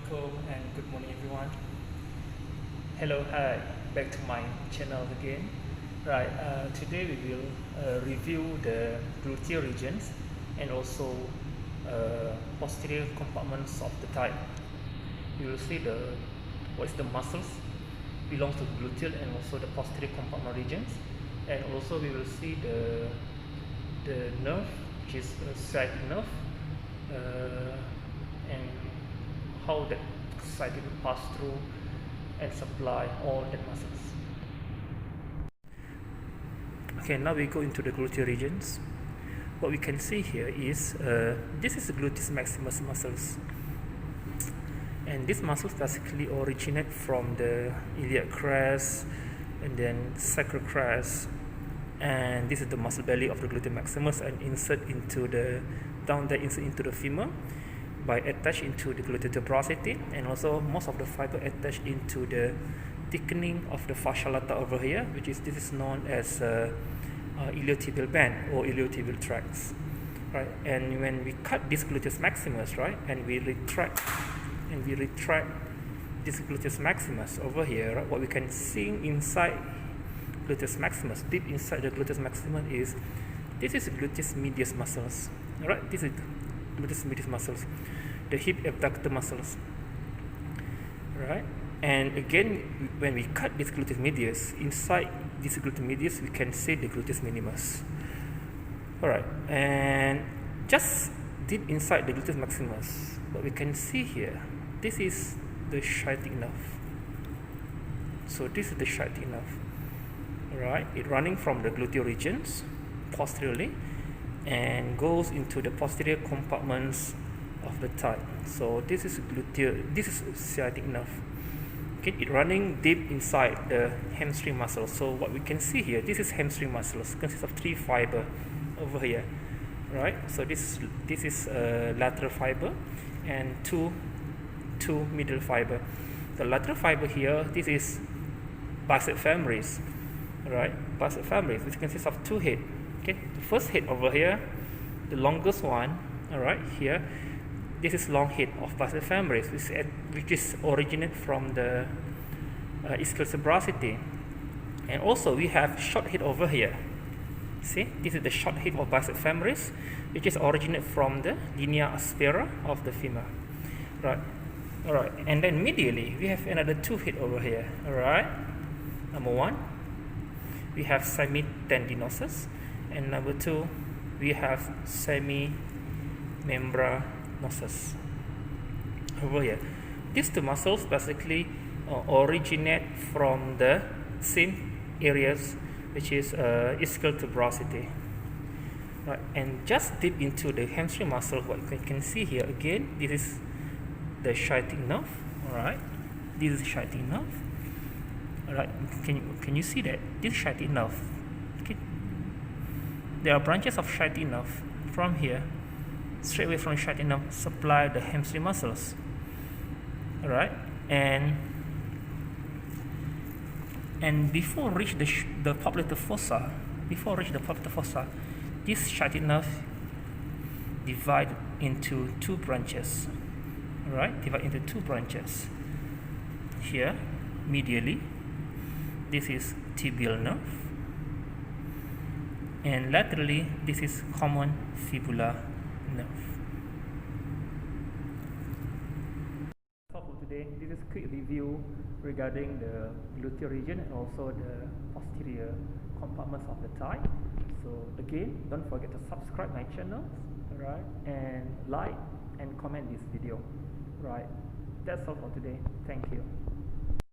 Assalamualaikum and good morning everyone. Hello, hi, back to my channel again. Today we will review the gluteal regions and also posterior compartments of the thigh. We will see what is the muscles belongs to the gluteal and also the posterior compartment regions, and also we will see the nerve, which is a sciatic nerve, and how that sciatic will pass through and supply all the muscles. Okay, now we go into the gluteal regions. What we can see here is this is the gluteus maximus muscles, and these muscles basically originate from the iliac crest and then sacral crest, and this is the muscle belly of the gluteus maximus, and insert into the femur by attach into the gluteal tuberosity, and also most of the fiber attached into the thickening of the fascia lata over here, this is known as iliotibial band or iliotibial tracts, right? And when we cut this gluteus maximus, right, and we retract this gluteus maximus over here, right, what we can see inside gluteus maximus, deep inside the gluteus maximus, is this is gluteus medius muscles, right? This is gluteus medius muscles, the hip abductor muscles, right? And again, when we cut this gluteus medius, inside this gluteus medius we can see the gluteus minimus. Alright, and just deep inside the gluteus maximus, what we can see here, this is the sciatic nerve. So this is the sciatic nerve, right? It running from the gluteal regions posteriorly and goes into the posterior compartments of the thigh. So this is sciatic nerve. Okay, it running deep inside the hamstring muscle. So what we can see here, this is hamstring muscles, consists of 3 fiber over here, right? So this is lateral fiber and two middle fiber. The lateral fiber here, this is bicep femoris, right? Bicep femoris, which consists of 2 head. Okay, the first head over here, the longest one, all right, here, this is long head of bicep femoris, which is originate from the ischial tuberosity. And also we have short head over here. See, this is the short head of bicep femoris, which is originate from the linea aspera of the femur, right? All right, and then medially we have another 2 head over here. All right, number 1, we have semitendinosus, and number 2, we have semimembranosus over here. These 2 muscles basically originate from the same areas, which is ischial tuberosity, right? And just deep into the hamstring muscle, what you can see here again, this is the sciatic nerve. All right, this is sciatic nerve. All right, can you see that this sciatic nerve? Okay, there are branches of sciatic nerve from here, straight away from sciatic nerve, supply the hamstring muscles. All right, and before reach the popliteal fossa, this sciatic nerve divide into 2 branches. All right, divide into 2 branches. Here, medially, this is tibial nerve, and laterally, this is common fibular nerve. So for today, this is quick review regarding the gluteal region and also the posterior compartments of the thigh. So again, don't forget to subscribe my channel, right, and like and comment this video, right? That's all for today. Thank you.